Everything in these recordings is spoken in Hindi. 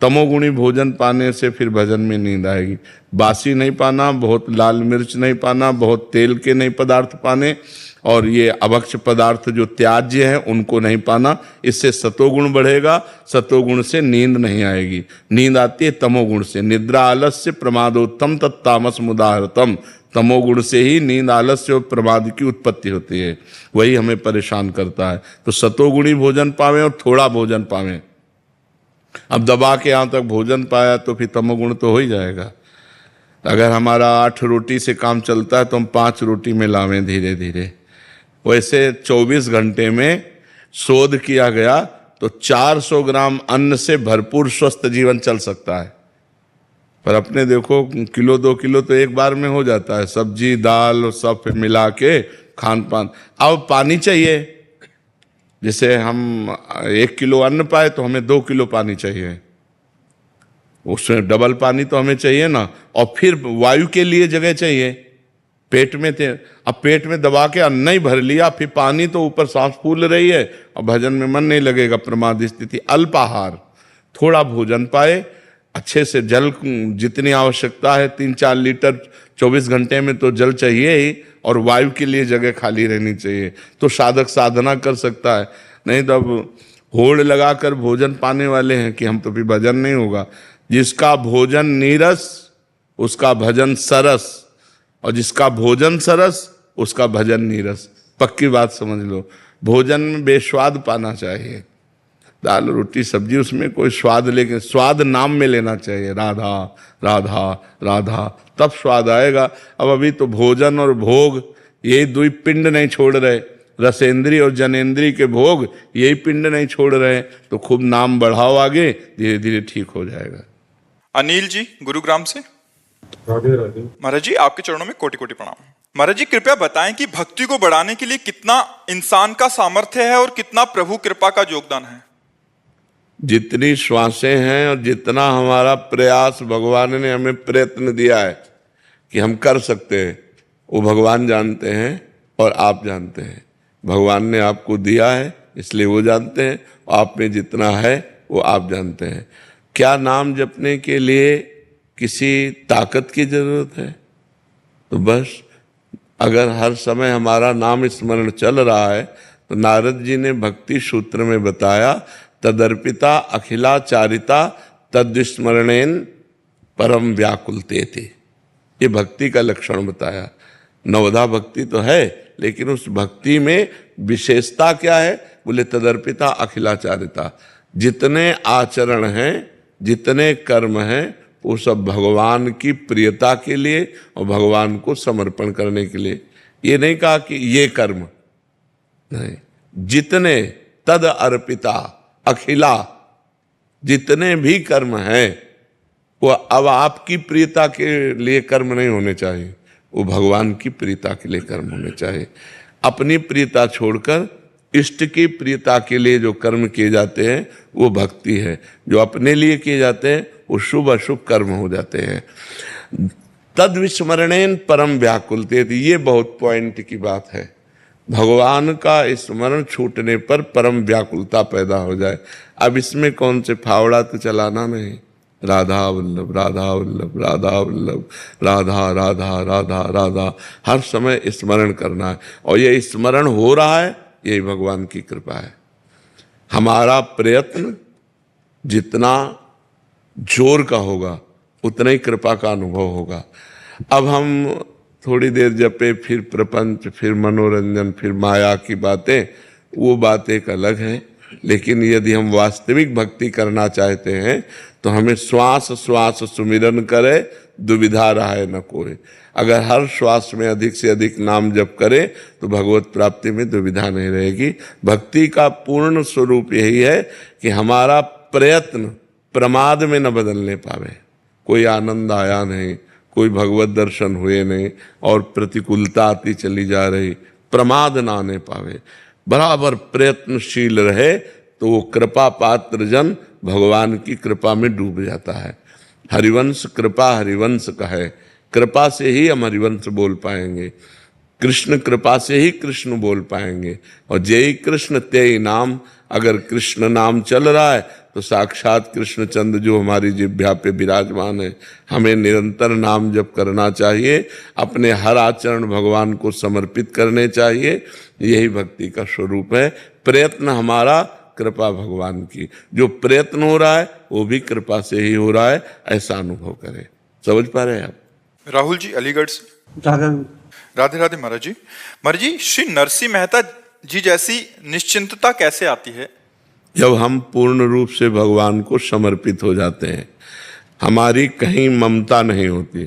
तमोगुणी भोजन पाने से फिर भजन में नींद आएगी। बासी नहीं पाना, बहुत लाल मिर्च नहीं पाना, बहुत तेल के नहीं पदार्थ पाने, और ये अभक्ष पदार्थ जो त्याज्य है उनको नहीं पाना। इससे सतोगुण बढ़ेगा, सतोगुण से नींद नहीं आएगी। नींद आती है तमोगुण से। निद्रा आलस्य प्रमादोत्तम तत्तामस मुदाहरतम। तमोगुण से ही नींद, आलस्य और प्रमाद की उत्पत्ति होती है, वही हमें परेशान करता है। तो सतोगुणी भोजन पावें और थोड़ा भोजन पावें। अब दबा के यहाँ तक भोजन पाया तो फिर तमोगुण तो हो ही जाएगा। अगर हमारा 8 रोटी से काम चलता है तो हम 5 रोटी में लावें धीरे धीरे। वैसे 24 घंटे में शोध किया गया तो 400 ग्राम अन्न से भरपूर स्वस्थ जीवन चल सकता है। पर अपने देखो, किलो 2 किलो तो एक बार में हो जाता है, सब्जी दाल सब मिला के खान पान। अब पानी चाहिए, जैसे हम 1 किलो अन्न पाए तो हमें 2 किलो पानी चाहिए, उसमें डबल पानी तो हमें चाहिए ना। और फिर वायु के लिए जगह चाहिए। पेट में थे, अब पेट में दबा के अन्न ही भर लिया, फिर पानी तो ऊपर सांस फूल रही है और भजन में मन नहीं लगेगा, प्रमाद स्थिति। अल्पाहार, थोड़ा भोजन पाए, अच्छे से जल जितनी आवश्यकता है 3-4 लीटर 24 घंटे में तो जल चाहिए ही, और वायु के लिए जगह खाली रहनी चाहिए, तो साधक साधना कर सकता है। नहीं तो अब होड़ लगाकर भोजन पाने वाले हैं कि हम तो भी भजन नहीं होगा। जिसका भोजन नीरस उसका भजन सरस, और जिसका भोजन सरस उसका भजन नीरस। पक्की बात समझ लो। भोजन में बेस्वाद पाना चाहिए, दाल रोटी सब्जी उसमें कोई स्वाद, लेकिन स्वाद नाम में लेना चाहिए, राधा राधा राधा, तब स्वाद आएगा। अब अभी तो भोजन और भोग यही 2 पिंड नहीं छोड़ रहे, रसेंद्री और जनेंद्री के भोग यही पिंड नहीं छोड़ रहे। तो खूब नाम बढ़ाओ आगे, धीरे धीरे ठीक हो जाएगा। अनिल जी गुरुग्राम से। राधे राधे। महाराज जी आपके चरणों में कोटि कोटि प्रणाम। महाराज जी कृपया बताएं कि भक्ति को बढ़ाने के लिए कितना इंसान का सामर्थ्य है और कितना प्रभु कृपा का योगदान है। जितनी श्वासें हैं और जितना हमारा प्रयास भगवान ने हमें प्रयत्न दिया है कि हम कर सकते हैं, वो भगवान जानते हैं और आप जानते हैं। भगवान ने आपको दिया है इसलिए वो जानते हैं, आप में जितना है वो आप जानते हैं। क्या नाम जपने के लिए किसी ताकत की जरूरत है? तो बस अगर हर समय हमारा नाम स्मरण चल रहा है तो नारद जी ने भक्ति सूत्र में बताया, तदर्पिता अखिलाचारिता तद्विस्मरणेन परम व्याकुलते थे। ये भक्ति का लक्षण बताया। नवधा भक्ति तो है, लेकिन उस भक्ति में विशेषता क्या है? बोले तदर्पिता अखिलाचारिता। जितने आचरण हैं, जितने कर्म हैं, वो सब भगवान की प्रियता के लिए और भगवान को समर्पण करने के लिए। ये नहीं कहा कि ये कर्म नहीं, जितने तद अर्पिता अखिला, जितने भी कर्म हैं वो अब आपकी प्रियता के लिए कर्म नहीं होने चाहिए, वो भगवान की प्रियता के लिए कर्म होने चाहिए। अपनी प्रियता छोड़कर इष्ट की प्रियता के लिए जो कर्म किए जाते हैं वो भक्ति है। जो अपने लिए किए जाते हैं वो शुभ अशुभ कर्म हो जाते हैं। तद विस्मरणेन परम व्याकुलते, ये बहुत पॉइंट की बात है। भगवान का स्मरण छूटने पर परम व्याकुलता पैदा हो जाए। अब इसमें कौन से फावड़ा तो चलाना नहीं, राधा वल्लभ राधा वल्लभ राधा वल्लभ, राधा राधा राधा राधा, हर समय स्मरण करना है। और ये स्मरण हो रहा है, यही भगवान की कृपा है। हमारा प्रयत्न जितना जोर का होगा उतना ही कृपा का अनुभव होगा। अब हम थोड़ी देर जपे, फिर प्रपंच, फिर मनोरंजन, फिर माया की बातें, वो बात एक अलग है। लेकिन यदि हम वास्तविक भक्ति करना चाहते हैं तो हमें श्वास श्वास सुमिरन करे, दुविधा रहे न कोई। अगर हर श्वास में अधिक से अधिक नाम जप करे तो भगवत प्राप्ति में दुविधा नहीं रहेगी। भक्ति का पूर्ण स्वरूप यही है कि हमारा प्रयत्न प्रमाद में न बदलने पावे। कोई आनंद आया नहीं, कोई भगवत दर्शन हुए नहीं और प्रतिकूलता आती चली जा रही, प्रमाद ना आने पावे, बराबर प्रयत्नशील रहे तो वो कृपा पात्र जन भगवान की कृपा में डूब जाता है। हरिवंश कृपा हरिवंश कहे, कृपा से ही हम हरिवंश बोल पाएंगे, कृष्ण कृपा से ही कृष्ण बोल पाएंगे। और जय कृष्ण तेई नाम, अगर कृष्ण नाम चल रहा है तो साक्षात कृष्णचंद्र जो हमारी जिह्वा पे विराजमान है, हमें निरंतर नाम जप करना चाहिए, अपने हर आचरण भगवान को समर्पित करने चाहिए। यही भक्ति का स्वरूप है। प्रयत्न हमारा, कृपा भगवान की। जो प्रयत्न हो रहा है वो भी कृपा से ही हो रहा है, ऐसा अनुभव करें। समझ पा रहे हैं आप? राहुल जी अलीगढ़ से। राधे राधे महाराज जी। महाराज जी, श्री नरसिंह मेहता जी जैसी निश्चिंतता कैसे आती है? जब हम पूर्ण रूप से भगवान को समर्पित हो जाते हैं, हमारी कहीं ममता नहीं होती।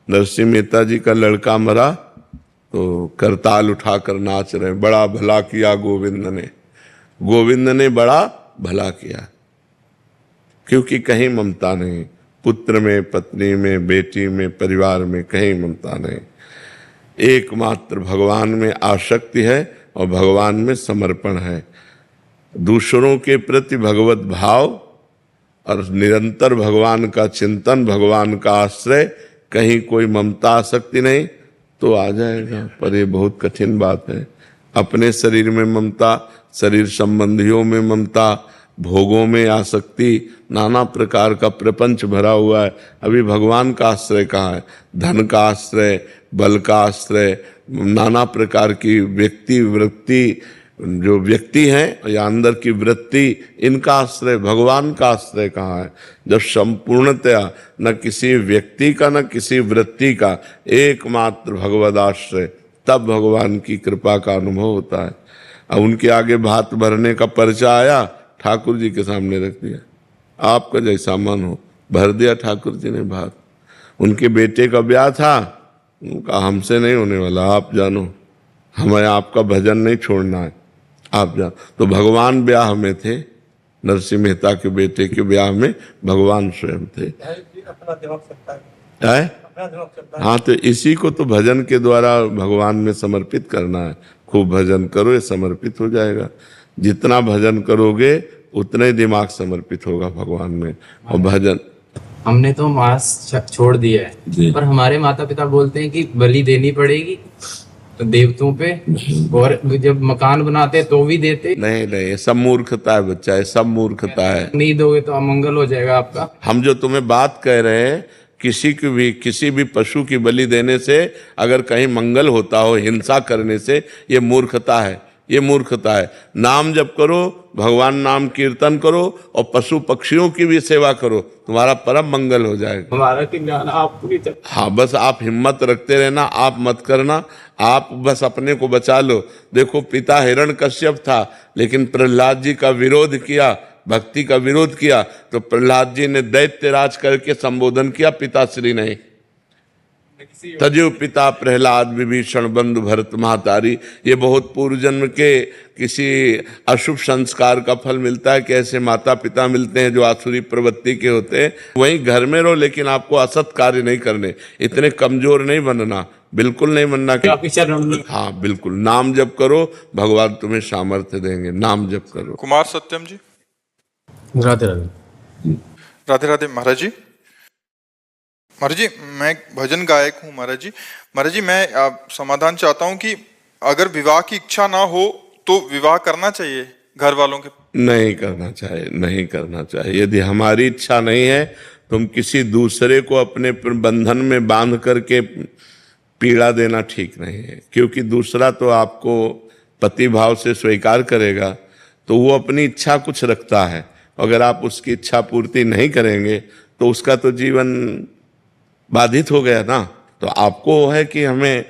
नरसिंह मेहता जी का लड़का मरा तो करताल उठाकर नाच रहे, बड़ा भला किया गोविंद ने, गोविंद ने बड़ा भला किया। क्योंकि कहीं ममता नहीं, पुत्र में, पत्नी में, बेटी में, परिवार में कहीं ममता नहीं। एकमात्र भगवान में आसक्ति है और भगवान में समर्पण है। दूसरों के प्रति भगवत भाव और निरंतर भगवान का चिंतन, भगवान का आश्रय, कहीं कोई ममता आसक्ति नहीं तो आ जाएगा। पर ये बहुत कठिन बात है। अपने शरीर में ममता, शरीर संबंधियों में ममता, भोगों में आसक्ति, नाना प्रकार का प्रपंच भरा हुआ है। अभी भगवान का आश्रय कहाँ है? धन का आश्रय, बल का आश्रय, नाना प्रकार की व्यक्ति वृत्ति, जो व्यक्ति हैं या अंदर की वृत्ति, इनका आश्रय, भगवान का आश्रय कहाँ है? जब संपूर्णतया न किसी व्यक्ति का न किसी वृत्ति का, एकमात्र भगवद आश्रय, तब भगवान की कृपा का अनुभव होता है। अब उनके आगे भात भरने का पर्चा आया, ठाकुर जी के सामने रख दिया, आपका जैसा मन हो, भर दिया ठाकुर जी ने भात। उनके बेटे का ब्याह था, उनका हमसे नहीं होने वाला, आप जानो, हमें आपका भजन नहीं छोड़ना है, आप जान। तो भगवान ब्याह में थे, नरसिंह मेहता के बेटे के ब्याह में भगवान स्वयं थे। अपना दिमाग सकता है। हाँ, तो इसी को तो भजन के द्वारा भगवान में समर्पित करना है। खूब भजन करो, ये समर्पित हो जाएगा। जितना भजन करोगे उतना ही दिमाग समर्पित होगा भगवान में। और भजन, हमने तो मांस छोड़ दिया है, पर हमारे माता पिता बोलते हैं कि बलि देनी पड़ेगी तो देवताओं पे, और जब मकान बनाते तो भी देते नहीं नहीं, ये सब मूर्खता है बच्चा, ये सब मूर्खता है। नहीं दोगे तो अमंगल हो जाएगा आपका। हम जो तुम्हें बात कह रहे हैं, किसी भी पशु की बलि देने से अगर कहीं मंगल होता हो, हिंसा करने से, ये मूर्खता है, ये मूर्खता है। नाम जप करो, भगवान नाम कीर्तन करो और पशु पक्षियों की भी सेवा करो, तुम्हारा परम मंगल हो जाएगा। हमारा ज्ञान आप पूरी तरह। हाँ, बस आप हिम्मत रखते रहना, आप मत करना, आप बस अपने को बचा लो। देखो, पिता हिरण्यकश्यप था, लेकिन प्रहलाद जी का विरोध किया, भक्ति का विरोध किया, तो प्रहलाद जी ने दैत्यराज करके संबोधन किया, पिताश्री नहीं। तजु पिता प्रहलाद विभीषण बंधु भरत महातारी। ये बहुत पूर्व जन्म के किसी अशुभ संस्कार का फल मिलता है कि ऐसे माता पिता मिलते हैं जो आसुरी प्रवृत्ति के होते हैं। वहीं घर में रहो, लेकिन आपको असत कार्य नहीं करने, इतने कमजोर नहीं बनना, बिल्कुल नहीं बनना कि हाँ, बिल्कुल नाम जप करो, भगवान तुम्हें सामर्थ्य देंगे। नाम जप करो। कुमार सत्यम जी। राधे राधे। राधे राधे महाराज जी। महाराज जी, मैं भजन गायक हूँ महाराज जी। महाराज जी, मैं समाधान चाहता हूँ कि अगर विवाह की इच्छा ना हो तो विवाह करना चाहिए घर वालों के? नहीं करना चाहिए, नहीं करना चाहिए। यदि हमारी इच्छा नहीं है, तुम किसी दूसरे को अपने बंधन में बांध करके पीड़ा देना ठीक नहीं है। क्योंकि दूसरा तो आपको पति भाव से स्वीकार करेगा, तो वो अपनी इच्छा कुछ रखता है। अगर आप उसकी इच्छा पूर्ति नहीं करेंगे तो उसका तो जीवन बाधित हो गया ना। तो आपको है कि हमें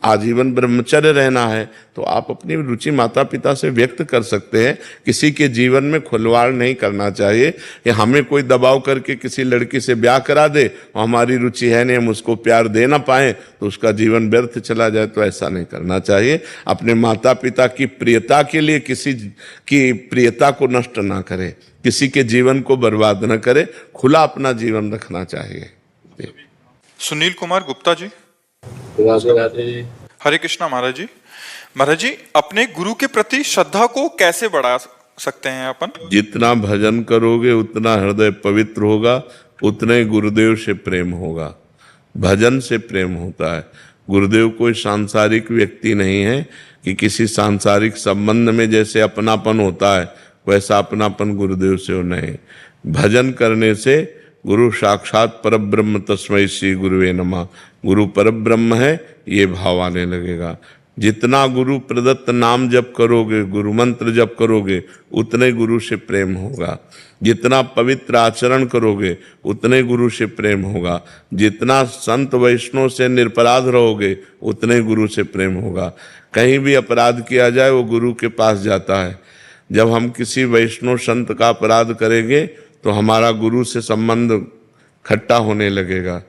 आजीवन ब्रह्मचर्य रहना है, तो आप अपनी रुचि माता पिता से व्यक्त कर सकते हैं। किसी के जीवन में खुलवाड़ नहीं करना चाहिए। या हमें कोई दबाव करके किसी लड़की से ब्याह करा दे और हमारी रुचि है नहीं, हम उसको प्यार दे ना पाए तो उसका जीवन व्यर्थ चला जाए, तो ऐसा नहीं करना चाहिए। अपने माता पिता की प्रियता के लिए किसी की प्रियता को नष्ट ना करे, किसी के जीवन को बर्बाद न करे, खुला अपना जीवन रखना चाहिए। सुनील कुमार गुप्ता जी। हरे कृष्णा महाराज जी। महाराज जी, अपने गुरु के प्रति श्रद्धा को कैसे बढ़ा सकते हैं अपन? जितना भजन करोगे उतना हृदय पवित्र होगा, उतना ही गुरुदेव से प्रेम होगा। भजन से प्रेम होता है। गुरुदेव कोई सांसारिक व्यक्ति नहीं है कि किसी सांसारिक संबंध में जैसे अपनापन होता है वैसा अपनापन गुरुदेव से हो नहीं। भजन करने से गुरु साक्षात परब्रह्म तस्मै श्री गुरुवे नमः, गुरु परब्रह्म है ये भाव आने लगेगा। जितना गुरु प्रदत्त नाम जप करोगे, गुरु मंत्र जप करोगे, उतने गुरु से प्रेम होगा। जितना पवित्र आचरण करोगे उतने गुरु से प्रेम होगा। जितना संत वैष्णव से निरपराध रहोगे उतने गुरु से प्रेम होगा। कहीं भी अपराध किया जाए वो गुरु के पास जाता है। जब हम किसी वैष्णव संत का अपराध करेंगे तो हमारा गुरु से संबंध खट्टा होने लगेगा।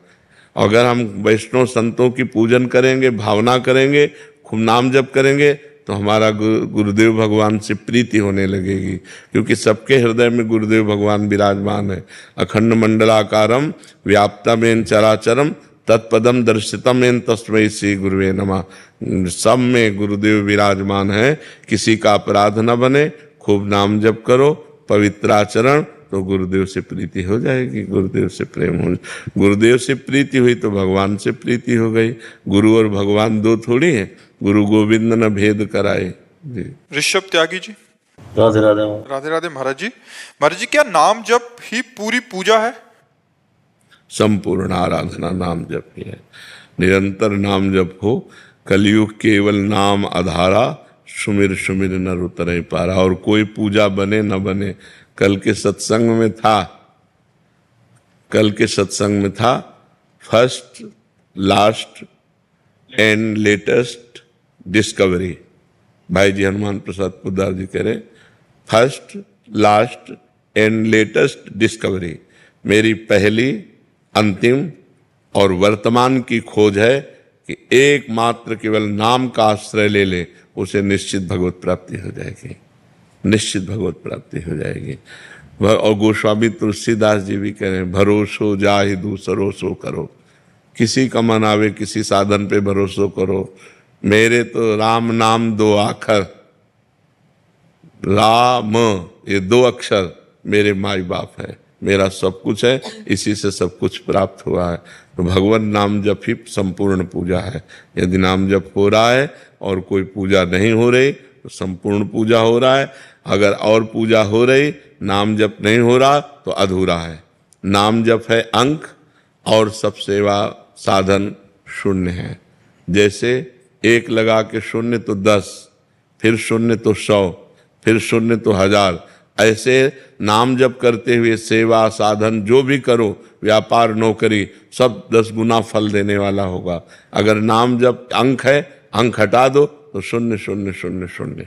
अगर हम वैष्णव संतों की पूजन करेंगे, भावना करेंगे, खूब नाम जप करेंगे तो हमारा गुरुदेव भगवान से प्रीति होने लगेगी, क्योंकि सबके हृदय में गुरुदेव भगवान विराजमान है। अखंड मंडलाकारम व्याप्तमेन चराचरम तत्पदम दर्शितमेन तस्मै श्री गुरुवे नमः। सब में गुरुदेव विराजमान है। किसी का अपराध न बने, खूब नाम जप करो, पवित्र आचरण, तो गुरुदेव से प्रीति हो जाएगी, गुरुदेव से प्रेम हो। गुरुदेव से प्रीति हुई तो भगवान से प्रीति हो गई। गुरु और भगवान दो थोड़ी है, गुरु गोविंद न भेद कराए जी। ऋषभ त्यागी जी, राधे राधे। राधे राधे महाराज जी। महाराज जी, क्या नाम जप ही पूरी पूजा है? संपूर्ण आराधना नाम जप ही है। निरंतर नाम जप हो। कलयुग केवल नाम आधारा, सुमिर सुमिर नर उतरे पारा। और कोई पूजा बने न बने, कल के सत्संग में था first last and latest discovery. भाई जी हनुमान प्रसाद पोद्दार जी कह रहे first last and latest discovery. मेरी पहली, अंतिम और वर्तमान की खोज है कि एकमात्र केवल नाम का आश्रय ले ले, उसे निश्चित भगवत प्राप्ति हो जाएगी, निश्चित भगवत प्राप्ति हो जाएगी। और गोस्वामी तुलसीदास जी भी कह रहे हैं, भरोसो जाहि दूसरो सो करो। किसी का मन आवे किसी साधन पे भरोसो करो। मेरे तो राम नाम दो आखर, राम ये दो अक्षर मेरे माई बाप है, मेरा सब कुछ है, इसी से सब कुछ प्राप्त हुआ है। तो भगवान नाम जप ही संपूर्ण पूजा है। यदि नाम जप हो रहा है और कोई पूजा नहीं हो रही तो संपूर्ण पूजा हो रहा है। अगर और पूजा हो रही, नाम जप नहीं हो रहा तो अधूरा है। नाम जप है अंक और सब सेवा साधन शून्य है। जैसे एक लगा के शून्य तो 10, फिर शून्य तो 100, फिर शून्य तो 1000। ऐसे नाम जप करते हुए सेवा साधन जो भी करो, व्यापार नौकरी, सब 10 गुना फल देने वाला होगा। अगर नाम जप अंक है, अंक हटा दो तो 0 0 0 0।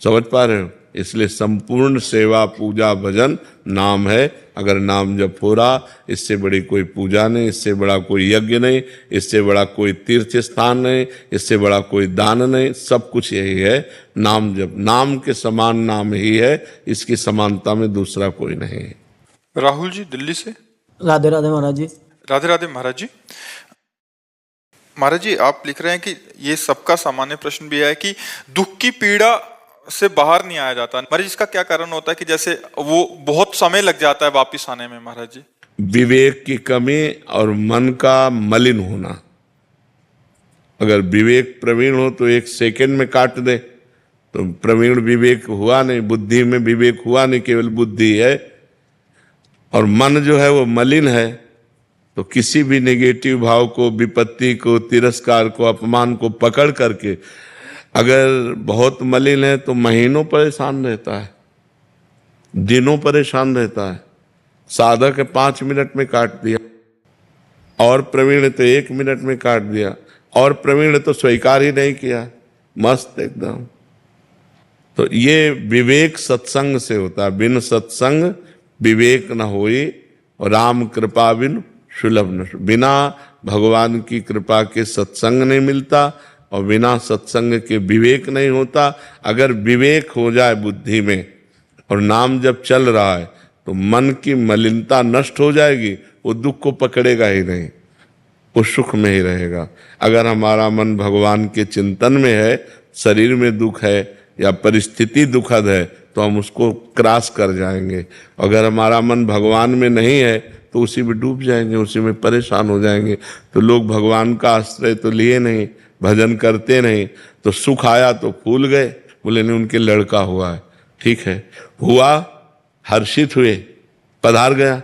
समझ पा रहे हो? इसलिए संपूर्ण सेवा पूजा भजन नाम है। अगर नाम जप हो रहा, इससे बड़ी कोई पूजा नहीं, इससे बड़ा कोई यज्ञ नहीं, इससे बड़ा कोई तीर्थ स्थान नहीं, इससे बड़ा कोई दान नहीं। सब कुछ यही है नाम जप। नाम के समान नाम ही है, इसकी समानता में दूसरा कोई नहीं है। राहुल जी दिल्ली से, राधे राधे महाराज जी। राधे राधे महाराज जी। महाराज जी, आप लिख रहे हैं कि ये सबका सामान्य प्रश्न भी है कि दुख की पीड़ा से बाहर नहीं आया जाता। महाराज, इसका क्या कारण होता है कि जैसे वो बहुत समय लग जाता है वापिस आने में? महाराज जी, विवेक की कमी और मन का मलिन होना। अगर विवेक प्रवीण हो तो 1 सेकंड में काट दे, तो प्रवीण विवेक हुआ नहीं, बुद्धि में विवेक हुआ नहीं, केवल बुद्धि है। और मन जो है वो मलिन है, तो किसी भी नेगेटिव भाव को, विपत्ति को, तिरस्कार को, अपमान को पकड़ करके अगर बहुत मलिन है तो महीनों परेशान रहता है, दिनों परेशान रहता है। साधक है 5 मिनट में काट दिया, और प्रवीण तो 1 मिनट में काट दिया, और प्रवीण तो स्वीकार ही नहीं किया, मस्त एकदम। तो ये विवेक सत्संग से होता है। बिन सत्संग विवेक न होई, और राम कृपा बिन सुलभ न। बिना भगवान की कृपा के सत्संग नहीं मिलता, और बिना सत्संग के विवेक नहीं होता। अगर विवेक हो जाए बुद्धि में और नाम जब चल रहा है तो मन की मलिनता नष्ट हो जाएगी, वो दुख को पकड़ेगा ही नहीं, वो सुख में ही रहेगा। अगर हमारा मन भगवान के चिंतन में है, शरीर में दुख है या परिस्थिति दुखद है, तो हम उसको क्रॉस कर जाएंगे। अगर हमारा मन भगवान में नहीं है तो उसी में डूब जाएंगे, उसी में परेशान हो जाएंगे। तो लोग भगवान का आश्रय तो लिए नहीं, भजन करते नहीं, तो सुख आया तो फूल गए, बोले नहीं उनके लड़का हुआ है, ठीक है। हुआ, हर्षित हुए, पधार गया,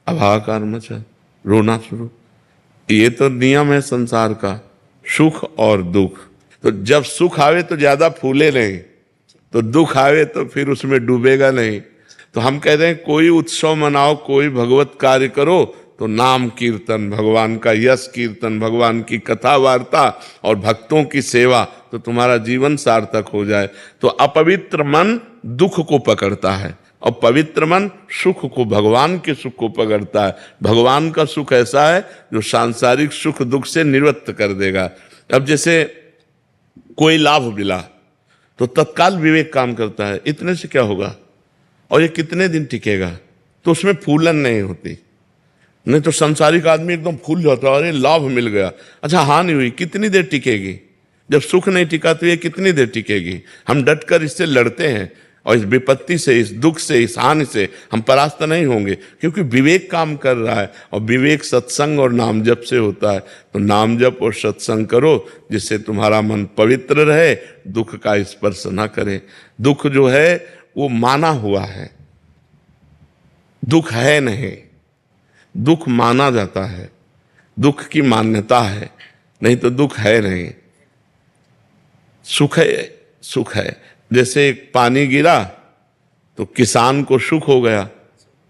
अब हाहाकार मचा, रोना शुरू। ये तो नियम है संसार का, सुख और दुख। तो जब सुख आवे तो ज्यादा फूले नहीं, तो दुख आवे तो फिर उसमें डूबेगा नहीं। तो हम कह रहे हैं कोई उत्सव मनाओ, कोई भगवत कार्य करो तो नाम कीर्तन, भगवान का यश कीर्तन, भगवान की कथा वार्ता और भक्तों की सेवा, तो तुम्हारा जीवन सार्थक हो जाए। तो अपवित्र मन दुख को पकड़ता है और पवित्र मन सुख को, भगवान के सुख को पकड़ता है। भगवान का सुख ऐसा है जो सांसारिक सुख दुख से निवृत्त कर देगा। अब जैसे कोई लाभ मिला तो तत्काल विवेक काम करता है, इतने से क्या होगा और ये कितने दिन टिकेगा, तो उसमें फूलन नहीं होती। नहीं तो संसारिक आदमी एकदम फूल जाता है, अरे लाभ मिल गया, अच्छा हानि हुई, कितनी देर टिकेगी? जब सुख नहीं टिका तो ये कितनी देर टिकेगी? हम डट कर इससे लड़ते हैं और इस विपत्ति से, इस दुख से, इस हानि से हम परास्त नहीं होंगे, क्योंकि विवेक काम कर रहा है और विवेक सत्संग और नाम जप से होता है। तो नाम जप और सत्संग करो जिससे तुम्हारा मन पवित्र रहे, दुख का स्पर्श ना करे। दुख जो है वो माना हुआ है, दुख है नहीं, दुख माना जाता है, दुख की मान्यता है, नहीं तो दुख है नहीं। सुख है, सुख है। जैसे एक पानी गिरा तो किसान को सुख हो गया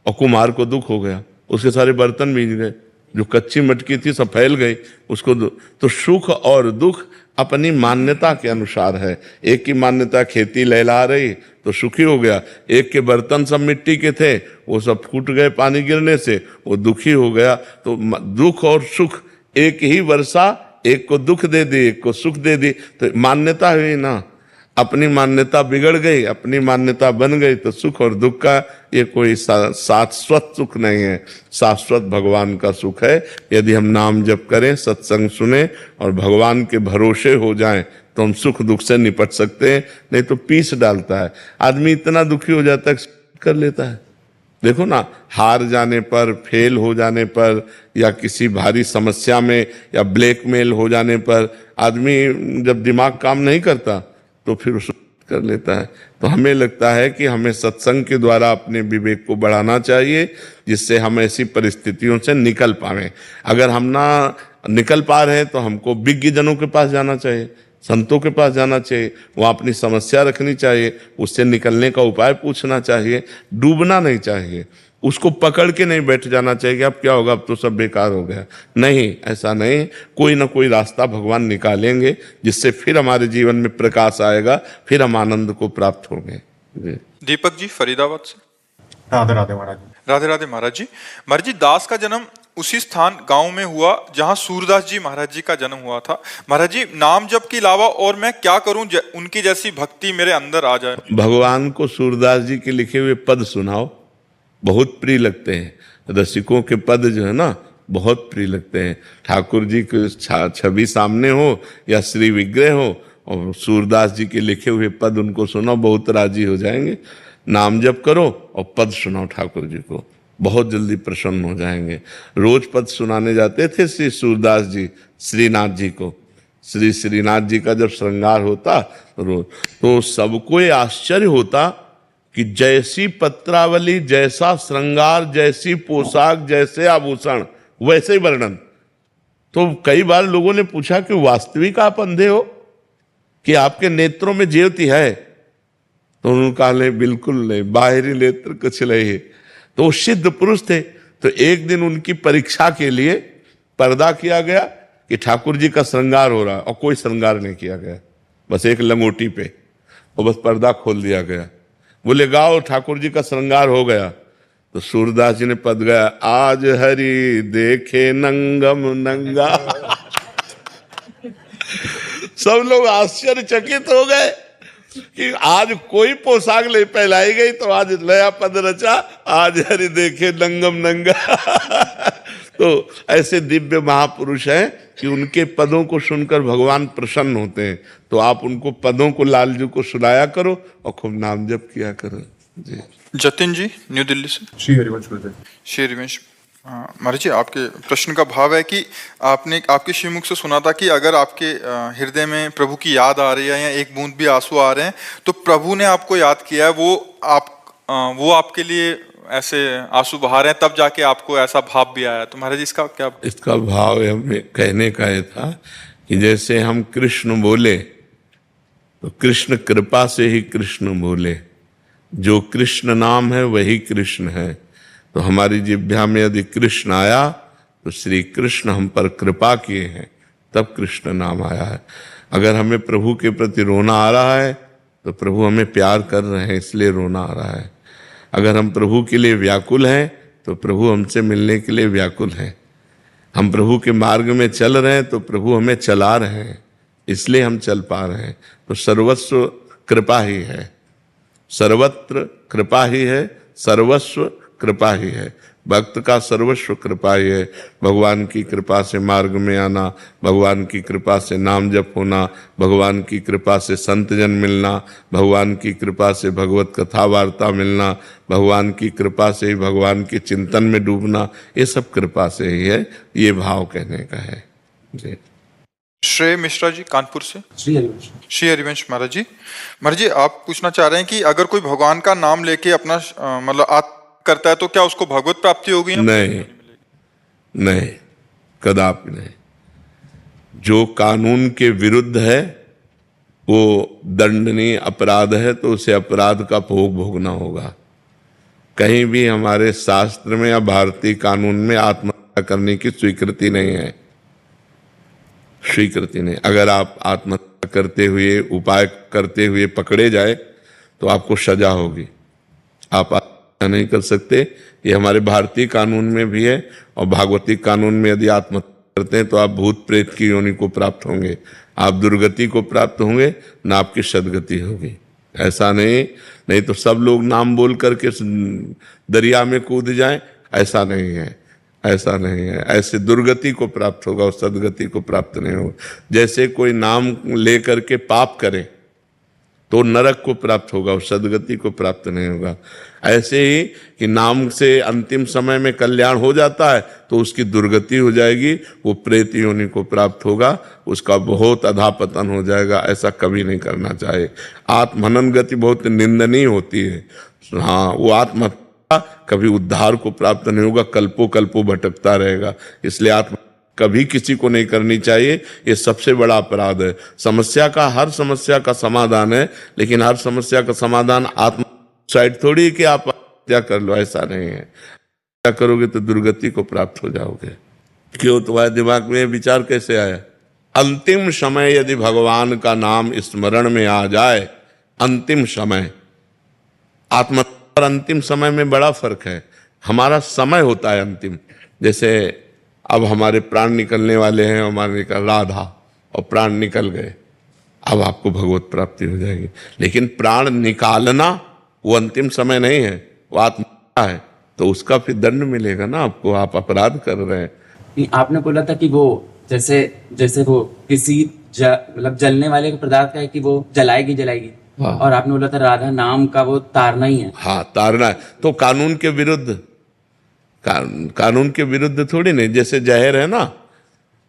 और कुम्हार को दुख हो गया, उसके सारे बर्तन भीग गए, जो कच्ची मटकी थी सब फैल गई उसको। तो सुख और दुख अपनी मान्यता के अनुसार है। एक की मान्यता खेती लहला रही तो सुखी हो गया, एक के बर्तन सब मिट्टी के थे वो सब फूट गए पानी गिरने से, वो दुखी हो गया। तो दुख और सुख, एक ही वर्षा एक को दुख दे दी एक को सुख दे दी, तो मान्यता हुई ना। अपनी मान्यता बिगड़ गई, अपनी मान्यता बन गई तो सुख और दुख का ये कोई शाश्वत सुख नहीं है। शाश्वत भगवान का सुख है। यदि हम नाम जप करें, सत्संग सुने और भगवान के भरोसे हो जाएं तो हम सुख दुख से निपट सकते हैं, नहीं तो पीस डालता है आदमी। इतना दुखी हो जाता है कर लेता है। देखो ना, हार जाने पर, फेल हो जाने पर, या किसी भारी समस्या में या ब्लैकमेल हो जाने पर आदमी जब दिमाग काम नहीं करता तो फिर उसे कर लेता है। तो हमें लगता है कि हमें सत्संग के द्वारा अपने विवेक को बढ़ाना चाहिए जिससे हम ऐसी परिस्थितियों से निकल पाएं। अगर हम ना निकल पा रहे हैं तो हमको विज्ञ जनों के पास जाना चाहिए, संतों के पास जाना चाहिए, वहाँ अपनी समस्या रखनी चाहिए, उससे निकलने का उपाय पूछना चाहिए। डूबना नहीं चाहिए, उसको पकड़ के नहीं बैठ जाना चाहिए कि अब क्या होगा, अब तो सब बेकार हो गया। नहीं, ऐसा नहीं, कोई ना कोई रास्ता भगवान निकालेंगे जिससे फिर हमारे जीवन में प्रकाश आएगा, फिर हम आनंद को प्राप्त होंगे। दीपक जी फरीदाबाद से। राधे राधे महाराज। राधे राधे महाराज जी। महाराज जी, दास का जन्म उसी स्थान गांव में हुआ जहां सूरदास जी महाराज जी का जन्म हुआ था। महाराज जी, नाम जप के अलावा और मैं क्या करूं उनकी जैसी भक्ति मेरे अंदर आ जाए? भगवान को सूरदास जी के लिखे हुए पद सुनाओ, बहुत प्रिय लगते हैं। रसिकों के पद जो है ना बहुत प्रिय लगते हैं। ठाकुर जी की छवि सामने हो या श्री विग्रह हो और सूरदास जी के लिखे हुए पद उनको सुनो, बहुत राजी हो जाएंगे। नाम जप करो और पद सुनाओ ठाकुर जी को, बहुत जल्दी प्रसन्न हो जाएंगे। रोज पद सुनाने जाते थे श्री सूरदास जी श्रीनाथ जी को। श्री श्रीनाथ जी का जब श्रृंगार होता रोज, तो सबको ये आश्चर्य होता कि जैसी पत्रावली, जैसा श्रृंगार, जैसी पोशाक, जैसे आभूषण, वैसे ही वर्णन। तो कई बार लोगों ने पूछा कि वास्तविक आप अंधे हो कि आपके नेत्रों में ज्योति है? तो उन्होंने कहा नहीं, बिल्कुल नहीं, बाहरी नेत्र कुछ नहीं है। तो वो सिद्ध पुरुष थे। तो एक दिन उनकी परीक्षा के लिए पर्दा किया गया कि ठाकुर जी का श्रृंगार हो रहा है और कोई श्रृंगार नहीं किया गया, बस एक लंगोटी पे और बस पर्दा खोल दिया गया। बोले गाओ, ठाकुर जी का श्रृंगार हो गया। तो सूरदास जी ने पद गाया, आज हरि देखे नंगम नंगा। सब लोग आश्चर्यचकित हो गए कि आज कोई पोशाक नहीं पहनाई गई, तो आज नया पद रचा, आज हरि देखे नंगम नंगा। तो ऐसे दिव्य महापुरुष हैं कि उनके पदों को सुनकर भगवान प्रसन्न होते हैं। तो आप उनको पदों को, लालजू को सुनाया करो और खूब नाम जप किया करो जी। जतिन जी न्यू दिल्ली से। श्री हरिवंश गुरुदेव। श्री हरिवंश। महाराज जी, आपके प्रश्न का भाव है कि आपने आपके श्रीमुख से सुना था कि अगर आपके हृदय में प्रभु की याद आ रही है या एक बूंद भी आंसू आ रहे हैं तो प्रभु ने आपको याद किया है, वो आपके लिए ऐसे आंसू बहा रहे हैं, तब जाके आपको ऐसा भाव भी आया। तो महाराज जी इसका क्या? इसका भाव हमें कहने का ये था कि जैसे हम कृष्ण बोले तो कृष्ण कृपा से ही कृष्ण बोले, जो कृष्ण नाम है वही कृष्ण है। तो हमारी जिह्वा में यदि कृष्ण आया तो श्री कृष्ण हम पर कृपा किए हैं, तब कृष्ण नाम आया है। अगर हमें प्रभु के प्रति रोना आ रहा है तो प्रभु हमें प्यार कर रहे हैं इसलिए रोना आ रहा है। अगर हम प्रभु के लिए व्याकुल हैं तो प्रभु हमसे मिलने के लिए व्याकुल हैं। हम प्रभु के मार्ग में चल रहे हैं तो प्रभु हमें चला रहे हैं, इसलिए हम चल पा रहे हैं। तो सर्वस्व कृपा ही है, सर्वत्र कृपा ही है, सर्वस्व कृपा ही है। भक्त का सर्वस्व कृपा ही है। भगवान की कृपा से मार्ग में आना, भगवान की कृपा से नाम जप होना, भगवान की कृपा से संत जन मिलना, भगवान की कृपा से भगवत कथा वार्ता मिलना, भगवान की कृपा से ही भगवान के चिंतन में डूबना, ये सब कृपा से ही है। ये भाव कहने का है जी। श्रेय मिश्रा जी कानपुर से। श्री हरिवंश महाराज जी आप पूछना चाह रहे हैं कि अगर कोई भगवान का नाम लेके अपना मतलब करता है तो क्या उसको भगवत प्राप्ति होगी? नहीं, नहीं, कदापि नहीं। जो कानून के विरुद्ध है वो दंडनीय अपराध है, तो उसे अपराध का भोग भोगना होगा। कहीं भी हमारे शास्त्र में या भारतीय कानून में आत्महत्या करने की स्वीकृति नहीं है, स्वीकृति नहीं। अगर आप आत्महत्या करते हुए, उपाय करते हुए पकड़े जाए तो आपको सजा होगी। आप आत्महत्या नहीं कर सकते, ये हमारे भारतीय कानून में भी है। और भागवती कानून में यदि आत्महत्या करते हैं तो आप भूत प्रेत की योनि को प्राप्त होंगे, आप दुर्गति को प्राप्त होंगे, ना आपकी सदगति होगी। ऐसा नहीं तो सब लोग नाम बोल करके दरिया में कूद जाएं, ऐसा नहीं है, ऐसा नहीं है। ऐसे दुर्गति को प्राप्त होगा और सदगति को प्राप्त नहीं होगा। जैसे कोई नाम ले करके पाप करे तो नरक को प्राप्त होगा और सदगति को प्राप्त नहीं होगा। ऐसे ही कि नाम से अंतिम समय में कल्याण हो जाता है तो उसकी दुर्गति हो जाएगी, वो प्रेत योनि को प्राप्त होगा, उसका बहुत अधापतन हो जाएगा। ऐसा कभी नहीं करना चाहिए। आत्महनन गति बहुत निंदनीय होती है। हाँ, वो आत्महत्या कभी उद्धार को प्राप्त नहीं होगा, कल्पों कल्पों भटकता रहेगा। इसलिए आत्म कभी किसी को नहीं करनी चाहिए, ये सबसे बड़ा अपराध है। हर समस्या का समाधान है, लेकिन हर समस्या का समाधान आत्मसाइड थोड़ी कि आप हत्या कर लो, ऐसा नहीं है। क्या करोगे तो दुर्गति को प्राप्त हो जाओगे। क्यों? तुम्हारे दिमाग में विचार कैसे आया? अंतिम समय यदि भगवान का नाम स्मरण में आ जाए, अंतिम समय, आत्महत्या और अंतिम समय में बड़ा फर्क है। हमारा समय होता है अंतिम। जैसे अब हमारे प्राण निकलने वाले हैं, हमारे निकल राधा और प्राण निकल गए, अब आपको भगवत प्राप्ति हो जाएगी। लेकिन प्राण निकालना वो अंतिम समय नहीं है, वो आत्मा है, तो उसका फिर दंड मिलेगा ना आपको। आप अपराध कर रहे हैं। आपने बोला था कि वो जैसे वो किसी मतलब जलने वाले पदार्थ का है कि वो जलाएगी। हाँ। और आपने बोला था राधा नाम का वो तारना ही है। हाँ, तारना है। तो कानून के विरुद्ध, कानून के विरुद्ध थोड़ी नहीं। जैसे जहर है ना,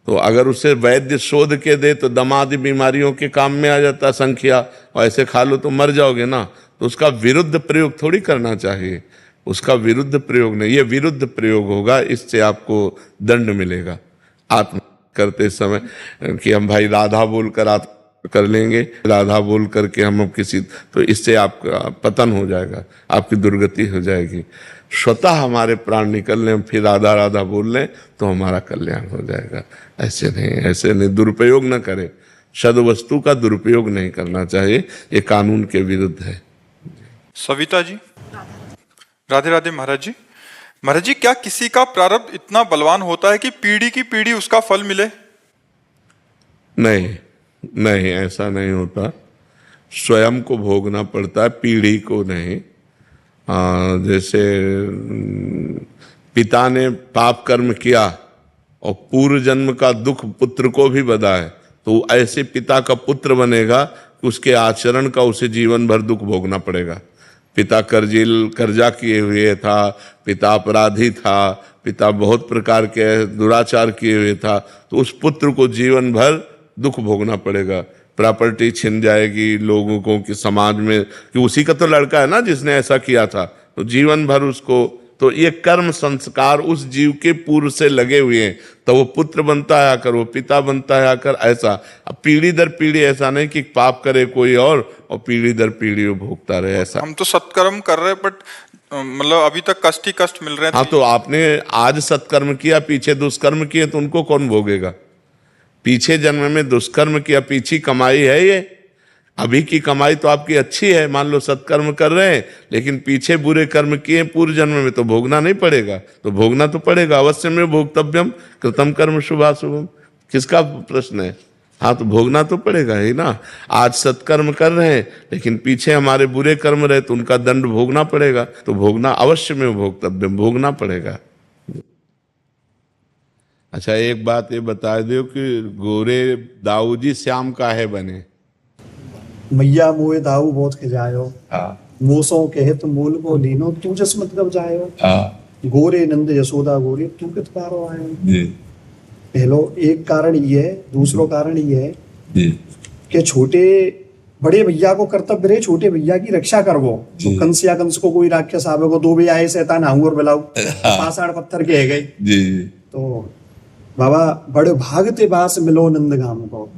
तो अगर उसे वैद्य शोध के दे तो दमादी बीमारियों के काम में आ जाता संख्या, और ऐसे खा लो तो मर जाओगे ना। तो उसका विरुद्ध प्रयोग थोड़ी करना चाहिए, उसका विरुद्ध प्रयोग नहीं, ये विरुद्ध प्रयोग होगा, इससे आपको दंड मिलेगा। आत्म करते समय कि हम भाई राधा बोलकर आत्म कर लेंगे, राधा बोल करके हम किसी, तो इससे आपका पतन हो जाएगा, आपकी दुर्गति हो जाएगी। स्वतः हमारे प्राण निकल लें, फिर राधा राधा बोल लें तो हमारा कल्याण हो जाएगा। ऐसे नहीं, दुरुपयोग न करें। सद्वस्तु का दुरुपयोग नहीं करना चाहिए, ये कानून के विरुद्ध है। सविता जी। राधे राधे महाराज जी। महाराज जी, क्या किसी का प्रारब्ध इतना बलवान होता है कि पीढ़ी की पीढ़ी उसका फल मिले? नहीं, ऐसा नहीं होता। स्वयं को भोगना पड़ता है, पीढ़ी को नहीं। जैसे पिता ने पाप कर्म किया और पूर्व जन्म का दुख पुत्र को भी बधा है, तो ऐसे पिता का पुत्र बनेगा कि उसके आचरण का उसे जीवन भर दुख भोगना पड़ेगा। पिता कर्जा किए हुए था, पिता अपराधी था, पिता बहुत प्रकार के दुराचार किए हुए था, तो उस पुत्र को जीवन भर दुख भोगना पड़ेगा। प्रॉपर्टी छिन जाएगी लोगों को कि समाज में कि उसी का तो लड़का है ना जिसने ऐसा किया था, तो जीवन भर उसको, तो ये कर्म संस्कार उस जीव के पूर्व से लगे हुए हैं, तो वो पुत्र बनता है आकर, वो पिता बनता है आकर, ऐसा। अब पीढ़ी दर पीढ़ी, ऐसा नहीं कि पाप करे कोई और पीढ़ी दर पीढ़ी वो भोगता रहे, ऐसा। हम तो सत्कर्म कर रहे हैं, बट मतलब अभी तक कष्ट ही कष्ट मिल रहे हैं। हाँ, तो आपने आज सत्कर्म किया, पीछे दुष्कर्म किए, तो उनको कौन भोगेगा? पीछे जन्म में दुष्कर्म किया, पीछे कमाई है ये, अभी की कमाई तो आपकी अच्छी है, मान लो सत्कर्म कर रहे हैं, लेकिन पीछे बुरे कर्म किए पूर्व जन्म में, तो भोगना नहीं पड़ेगा? तो भोगना तो पड़ेगा, अवश्य में भोक्तव्यम कृतम कर्म शुभाशुभम। किसका प्रश्न है? हाँ, तो भोगना तो पड़ेगा ही ना। आज सत्कर्म कर रहे हैं, लेकिन पीछे हमारे बुरे कर्म रहे, तो उनका दंड भोगना पड़ेगा, तो भोगना अवश्य में भोक्तव्यम, भोगना पड़ेगा। अच्छा, एक बात ये बता दो कि गोरे दाऊ जी श्याम काहे बने? मैया मोए दाऊ बहुत खिजायो, मोसों कहत मूल को लीनो, तू जस मतलब जायो। गोरे नंद यशोदा गोरे, तू कित पारो आयो। पहलो एक कारण ये है, दूसरो कारण ये है कि छोटे बड़े भैया को कर्तव्य रहे छोटे भैया की रक्षा करवो। तो कंस या कंस को कोई राक्षस आवे को, दो भी आए शैतान आऊं और बुलाऊ, पाषाण पत्थर के है गए। तो बाबा बड़े भागते बास मिलो नंद गाम को,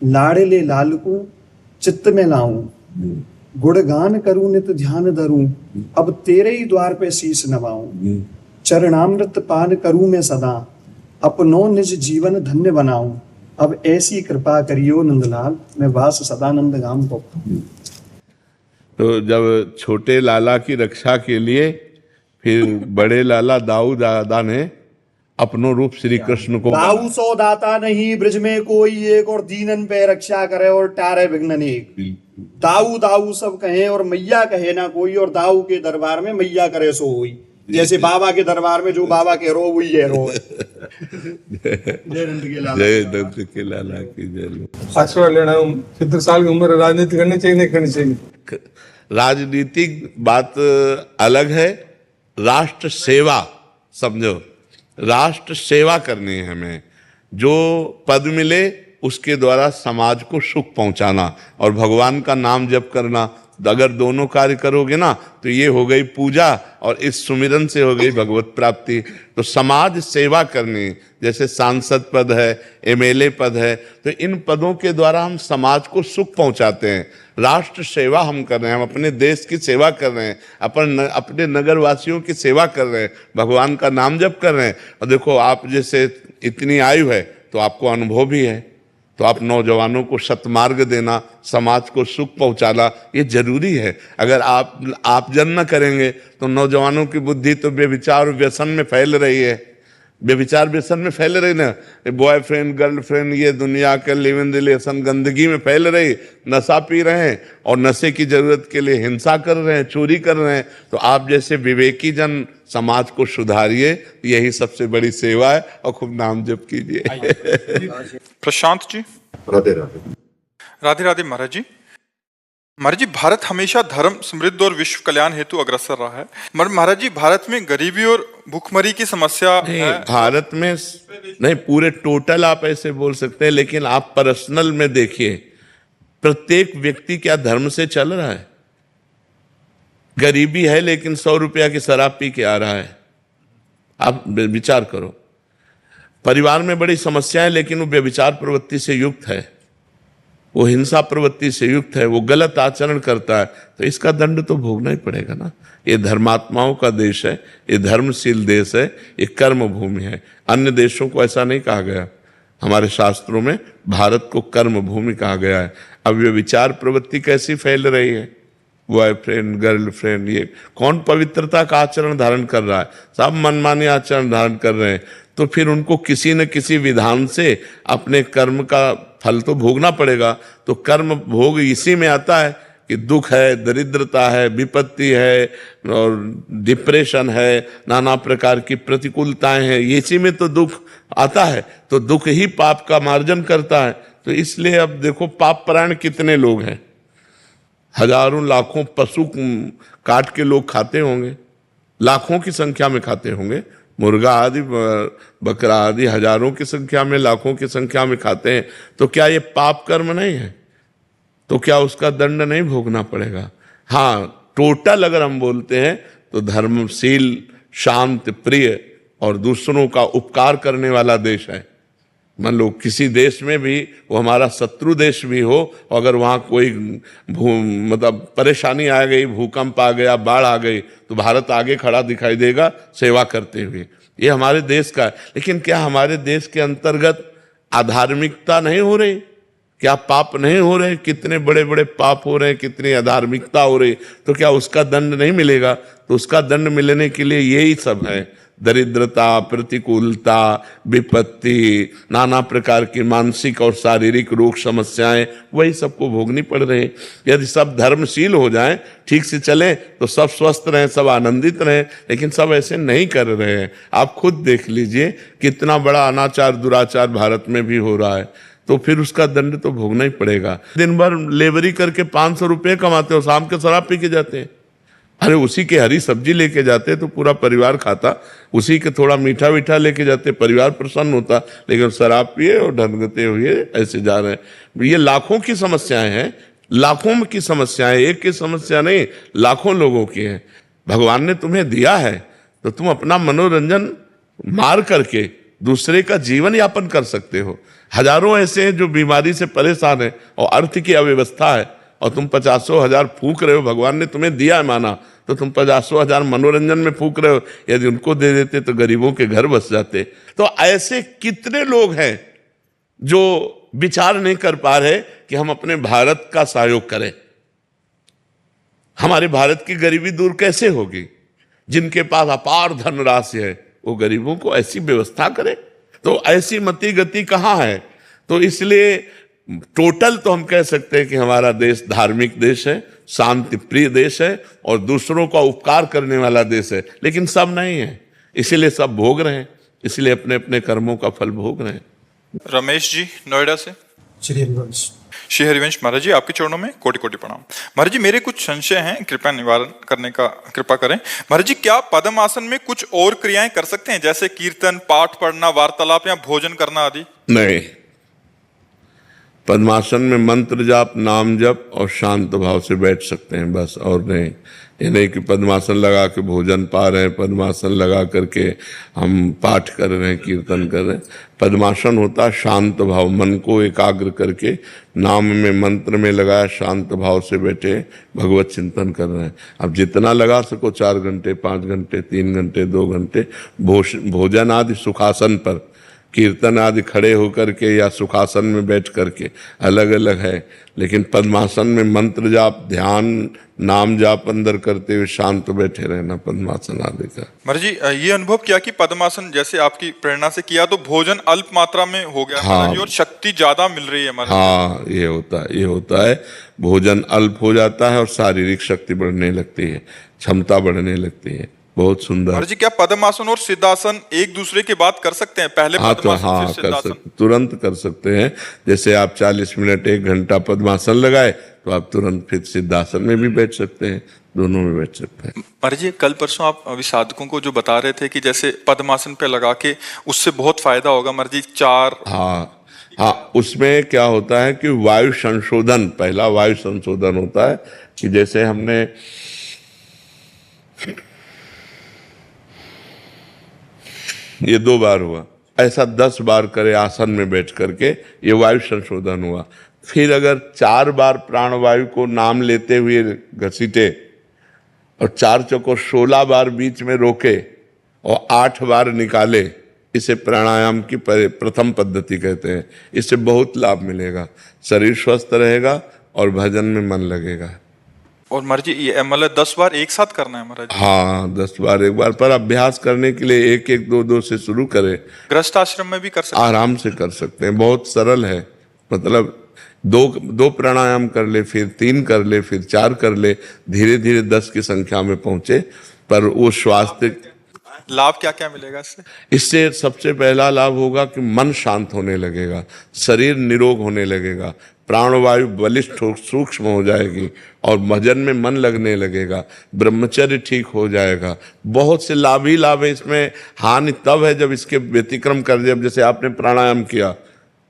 लाड़े ले लाल को चित्त में लाऊं, गुणगान करूं नित ध्यान धरूं, अब तेरे ही द्वार पे शीश नवाऊं। चरणामृत पान करूं मैं सदा, अपनो निज जीवन धन्य बनाऊं। अब ऐसी कृपा करियो नंदलाल, मैं वास सदानंद गाम को। तो जब छोटे लाला की रक्षा के लिए फिर बड़े लाला दाऊ दादा ने अपनो रूप श्री कृष्ण को, दाऊ सो दाता नहीं ब्रज में कोई एक, और दीनन पे रक्षा करे और टारे विघ्न एक। दाऊ दाऊ सब कहे और मैया कहे ना कोई, और दाऊ के दरबार में मैया करे सो हुई। जैसे बाबा के दरबार में जो बाबा के रो वही है रो। जय नंद के लाला, जय नंद के लाला की जय। आशीर्वाद लेना, 70 साल की उम्र, राजनीति करनी चाहिए नहीं करनी चाहिए? राजनीतिक बात अलग है, राष्ट्र सेवा समझो, राष्ट्र सेवा करनी है हमें। जो पद मिले उसके द्वारा समाज को सुख पहुंचाना और भगवान का नाम जप करना, अगर दोनों कार्य करोगे ना, तो ये हो गई पूजा और इस सुमिरन से हो गई भगवत प्राप्ति। तो समाज सेवा करनी, जैसे सांसद पद है, एमएलए पद है, तो इन पदों के द्वारा हम समाज को सुख पहुंचाते हैं। राष्ट्र सेवा हम कर रहे हैं, हम अपने देश की सेवा कर रहे हैं, अपने नगर वासियों की सेवा कर रहे हैं, भगवान का नाम जप कर रहे हैं। और देखो, आप जैसे इतनी आयु है तो आपको अनुभव भी है, तो आप नौजवानों को सतमार्ग देना, समाज को सुख पहुंचाना, ये जरूरी है। अगर आप जन न करेंगे तो नौजवानों की बुद्धि तो बेविचार और व्यसन में फैल रही है, बेविचार व्यसन में फैल रही ना, बॉयफ्रेंड गर्लफ्रेंड, ये दुनिया के लिव इन रिलेशन गंदगी में फैल रही, नशा पी रहे हैं और नशे की जरूरत के लिए हिंसा कर रहे हैं, चोरी कर रहे हैं। तो आप जैसे विवेकी जन समाज को सुधारिए, यही सबसे बड़ी सेवा है, और खूब नाम जप कीजिए। प्रशांत जी। राधे राधे। राधे राधे महाराज जी। महाराज जी, भारत हमेशा धर्म, समृद्धि और विश्व कल्याण हेतु अग्रसर रहा है। महाराज जी, भारत में गरीबी और भूखमरी की समस्या है। भारत में नहीं, पूरे टोटल आप ऐसे बोल सकते हैं, लेकिन आप पर्सनल में देखिए, प्रत्येक व्यक्ति क्या धर्म से चल रहा है? गरीबी है लेकिन 100 रुपया की शराब पी के आ रहा है। आप विचार करो, परिवार में बड़ी समस्या है लेकिन वो व्यभिचार प्रवृत्ति से युक्त है, वो हिंसा प्रवृत्ति से युक्त है, वो गलत आचरण करता है, तो इसका दंड तो भोगना ही पड़ेगा ना। ये धर्मात्माओं का देश है, ये धर्मशील देश है, ये कर्म भूमि है। अन्य देशों को ऐसा नहीं कहा गया, हमारे शास्त्रों में भारत को कर्म भूमि कहा गया है। अब ये विचार प्रवृत्ति कैसी फैल रही है, बॉयफ्रेंड गर्लफ्रेंड, ये कौन पवित्रता का आचरण धारण कर रहा है? सब मनमानी आचरण धारण कर रहे हैं। तो फिर उनको किसी न किसी विधान से अपने कर्म का फल तो भोगना पड़ेगा। तो कर्म भोग इसी में आता है कि दुख है, दरिद्रता है, विपत्ति है और डिप्रेशन है, नाना प्रकार की प्रतिकूलताएं हैं, इसी में तो दुख आता है। तो दुख ही पाप का मार्जन करता है। तो इसलिए अब देखो, पाप परायण कितने लोग हैं, हजारों लाखों पशु काट के लोग खाते होंगे, लाखों की संख्या में खाते होंगे, मुर्गा आदि बकरा आदि हजारों की संख्या में लाखों की संख्या में खाते हैं, तो क्या ये पाप कर्म नहीं है? तो क्या उसका दंड नहीं भोगना पड़ेगा? हाँ, टोटल अगर हम बोलते हैं तो धर्मशील, शांत, प्रिय और दूसरों का उपकार करने वाला देश है। मान लो किसी देश में भी, वो हमारा शत्रु देश भी हो, अगर वहाँ कोई मतलब परेशानी आ गई, भूकंप आ गया, बाढ़ आ गई, तो भारत आगे खड़ा दिखाई देगा सेवा करते हुए। ये हमारे देश का है। लेकिन क्या हमारे देश के अंतर्गत अधार्मिकता नहीं हो रही? क्या पाप नहीं हो रहे? कितने बड़े बड़े पाप हो रहे हैं, कितनी अधार्मिकता हो रही, तो क्या उसका दंड नहीं मिलेगा? तो उसका दंड मिलने के लिए यही सब है, दरिद्रता, प्रतिकूलता, विपत्ति, नाना प्रकार की मानसिक और शारीरिक रोग समस्याएं, वही सबको भोगनी पड़ रही है। यदि सब धर्मशील हो जाएं, ठीक से चलें, तो सब स्वस्थ रहें, सब आनंदित रहें, लेकिन सब ऐसे नहीं कर रहे हैं। आप खुद देख लीजिए कितना बड़ा अनाचार दुराचार भारत में भी हो रहा है, तो फिर उसका दंड तो भोगना ही पड़ेगा। दिन भर लेबरी करके 500 रुपये कमाते हो, शाम के शराब पी के जाते हैं। अरे उसी के हरी सब्जी लेके जाते तो पूरा परिवार खाता, उसी के थोड़ा मीठा वीठा लेके जाते, परिवार प्रसन्न होता, लेकिन शराब पिए और ढंगते हुए ऐसे जा रहे हैं। ये लाखों की समस्याएं हैं, लाखों की समस्याएं, एक की समस्या नहीं, लाखों लोगों की है। भगवान ने तुम्हें दिया है तो तुम अपना मनोरंजन मार करके दूसरे का जीवन यापन कर सकते हो। हजारों ऐसे हैं जो बीमारी से परेशान है और अर्थ की अव्यवस्था है, और तुम 50,000 फूक रहे हो। भगवान ने तुम्हें दिया है माना, तो तुम 50,000 मनोरंजन में फूक रहे हो। यदि उनको दे देते तो गरीबों के घर बस जाते। तो ऐसे कितने लोग हैं जो विचार नहीं कर पा रहे कि हम अपने भारत का सहयोग करें। हमारे भारत की गरीबी दूर कैसे होगी? जिनके पास अपार धनराशि है वो गरीबों को ऐसी व्यवस्था करे, तो ऐसी मति गति कहाँ है? तो इसलिए टोटल तो हम कह सकते हैं कि हमारा देश धार्मिक देश है, शांति प्रिय देश है और दूसरों का उपकार करने वाला देश है। लेकिन सब नहीं है, इसीलिए सब भोग रहे हैं, इसलिए अपने अपने कर्मों का फल भोग रहे हैं। रमेश जी नोएडा से। श्री हरिवंश। श्री हरिवंश महाराज जी, आपके चरणों में कोटि कोटि प्रणाम। महाराज जी, मेरे कुछ संशय हैं, कृपया निवारण करने का कृपा करें। महाराज जी, क्या पद्मासन में कुछ और क्रियाएं कर सकते हैं, जैसे कीर्तन, पाठ पढ़ना, वार्तालाप या भोजन करना आदि? नहीं, पद्मासन में मंत्र जाप, नाम जप और शांत भाव से बैठ सकते हैं, बस, और नहीं। ये नहीं कि पद्मासन लगा के भोजन पा रहे हैं, पद्मासन लगा करके हम पाठ कर रहे हैं, कीर्तन कर रहे हैं। पद्मासन होता है शांत भाव, मन को एकाग्र करके नाम में, मंत्र में लगाया, शांत भाव से बैठे भगवत चिंतन कर रहे हैं। अब जितना लगा सको, 4 घंटे, 5 घंटे, 3 घंटे, 2 घंटे, भोजन आदि सुखासन पर, कीर्तन आदि खड़े होकर के या सुखासन में बैठ करके, अलग अलग है। लेकिन पद्मासन में मंत्र जाप, ध्यान, नाम जाप अंदर करते हुए शांत बैठे रहना, पद्मासन आदि का। महाराज जी, ये अनुभव किया कि पद्मासन जैसे आपकी प्रेरणा से किया तो भोजन अल्प मात्रा में हो गया, हाँ, और शक्ति ज्यादा मिल रही है महाराज। हाँ, ये होता है, भोजन अल्प हो जाता है और शारीरिक शक्ति बढ़ने लगती है, क्षमता बढ़ने लगती है। बहुत सुंदर। महाराज जी, क्या पद्मासन और सिद्धासन एक दूसरे के बाद कर सकते हैं? पहले हाँ, तो पद्मासन फिर सिद्धासन? तुरंत कर सकते हैं। जैसे आप 40 मिनट 1 घंटा पद्मासन लगाए तो आप तुरंत फिर सिद्धासन में भी बैठ सकते हैं, दोनों में बैठ सकते हैं। महाराज जी, कल परसों आप अभी साधकों को जो बता रहे थे कि जैसे पद्मासन पे लगा के उससे बहुत फायदा होगा महाराज जी, 4। हाँ, उसमें क्या होता है कि वायु संशोधन, पहला वायु संशोधन होता है कि जैसे हमने ये 2 बार हुआ, ऐसा 10 बार करे आसन में बैठ करके, ये वायु संशोधन हुआ। फिर अगर 4 बार प्राणवायु को नाम लेते हुए घसीटे और 4 चौको 16 बार बीच में रोके और 8 बार निकाले, इसे प्राणायाम की प्रथम पद्धति कहते हैं। इससे बहुत लाभ मिलेगा, शरीर स्वस्थ रहेगा और भजन में मन लगेगा। और महाराज जी, ये मतलब 10 बार एक साथ करना है महाराज? हाँ, 10 बार एक बार, पर अभ्यास करने के लिए 1-1, 2-2 से शुरू करें। गृहस्थ आश्रम में भी कर सकते हैं? आराम से कर सकते हैं, बहुत सरल है। मतलब 2 प्राणायाम कर ले, फिर 3 कर ले, फिर 4 कर ले, धीरे धीरे 10 की संख्या में पहुंचे। पर वो स्वास्थ्य लाभ क्या क्या मिलेगा इससे? इससे सबसे पहला लाभ होगा कि मन शांत होने लगेगा, शरीर निरोग होने लगेगा, प्राणवायु बलिष्ठ सूक्ष्म हो जाएगी और भजन में मन लगने लगेगा, ब्रह्मचर्य ठीक हो जाएगा। बहुत से लाभ ही लाभ है इसमें। हानि तब है जब इसके व्यतिक्रम कर दे। अब जैसे आपने प्राणायाम किया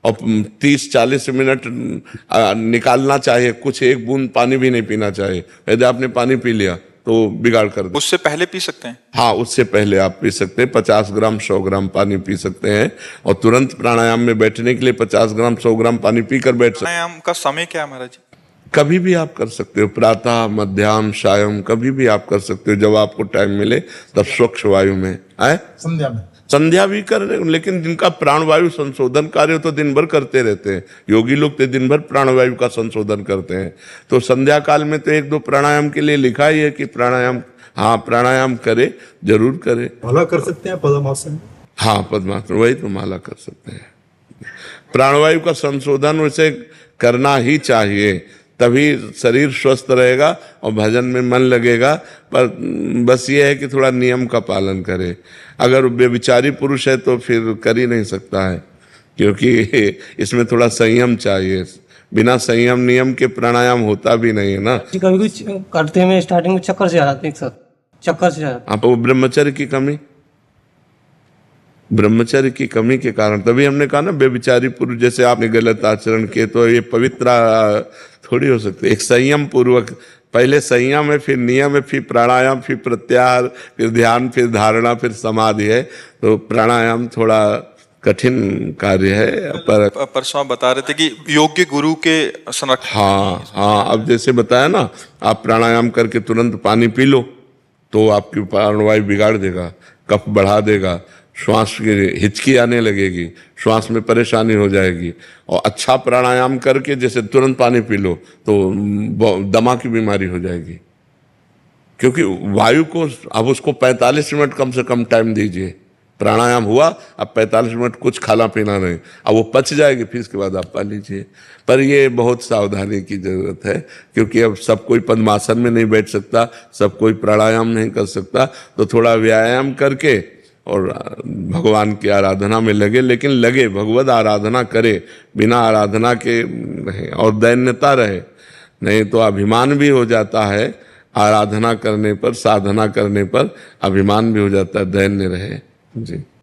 और 30-40 मिनट निकालना चाहिए, कुछ एक बूंद पानी भी नहीं पीना चाहिए, यदि आपने पानी पी लिया तो बिगाड़ कर दे। उससे पहले पी सकते हैं? हाँ, उससे पहले आप पी सकते हैं। 50 ग्राम 100 ग्राम पानी पी सकते हैं और तुरंत प्राणायाम में बैठने के लिए 50 ग्राम 100 ग्राम पानी पीकर बैठ सकते हैं। प्राणायाम का समय क्या है महाराज जी? कभी भी आप कर सकते हो, प्रातः मध्याह्न सायं कभी भी आप कर सकते हो, जब आपको टाइम मिले तब स्वच्छ वायु में आए। संध्या भी कर रहे हो, लेकिन जिनका प्राणवायु संशोधन कार्य तो दिन भर करते रहते हैं। योगी लोग तो दिन भर प्राणवायु का संशोधन करते हैं। तो संध्या काल में तो 1-2 प्राणायाम के लिए लिखा ही है कि प्राणायाम, हाँ प्राणायाम करे, जरूर करे। माला कर सकते हैं पद्मासन? हाँ, पद्मासन, वही तो माला कर सकते हैं। प्राणवायु का संशोधन वैसे करना ही चाहिए, तभी शरीर स्वस्थ रहेगा और भजन में मन लगेगा। पर बस ये है कि थोड़ा नियम का पालन करे। अगर व्यभिचारी पुरुष है तो फिर कर ही नहीं सकता है, क्योंकि इसमें थोड़ा संयम चाहिए। बिना संयम नियम के प्राणायाम होता भी नहीं है ना। कभी कुछ करते में स्टार्टिंग में चक्कर से आ जाते हैं, एक साथ चक्कर से आ जाते हैं। आप वो ब्रह्मचर्य की कमी के कारण, तभी हमने कहा ना व्यभिचारी पुरुष जैसे आपने गलत आचरण किए तो ये पवित्र थोड़ी हो सकते। एक संयम पूर्वक, पहले संयम है, फिर नियम है, फिर प्राणायाम, फिर प्रत्याहार, फिर ध्यान, फिर धारणा, फिर समाधि है। तो प्राणायाम थोड़ा कठिन कार्य है। पर परसों आप बता रहे थे कि योग्य गुरु के संरक्षण। हाँ, अब जैसे बताया ना, आप प्राणायाम करके तुरंत पानी पी लो तो आपकी प्राणवायु बिगाड़ देगा, कफ बढ़ा देगा, श्वास की हिचकी आने लगेगी, श्वास में परेशानी हो जाएगी। और अच्छा प्राणायाम करके जैसे तुरंत पानी पी लो तो दमा की बीमारी हो जाएगी, क्योंकि वायु को अब उसको 45 मिनट कम से कम टाइम दीजिए। प्राणायाम हुआ, अब 45 मिनट कुछ खाना पीना नहीं, अब वो पच जाएगी, फिर इसके बाद आप पा लीजिए। पर ये बहुत सावधानी की जरूरत है, क्योंकि अब सब कोई पद्मासन में नहीं बैठ सकता, सब कोई प्राणायाम नहीं कर सकता। तो थोड़ा व्यायाम करके और भगवान की आराधना में लगे, लेकिन लगे भगवत आराधना करे, बिना आराधना के नहीं। और दैन्यता रहे, नहीं तो अभिमान भी हो जाता है। आराधना करने पर, साधना करने पर अभिमान भी हो जाता है, दैन्य रहे जी।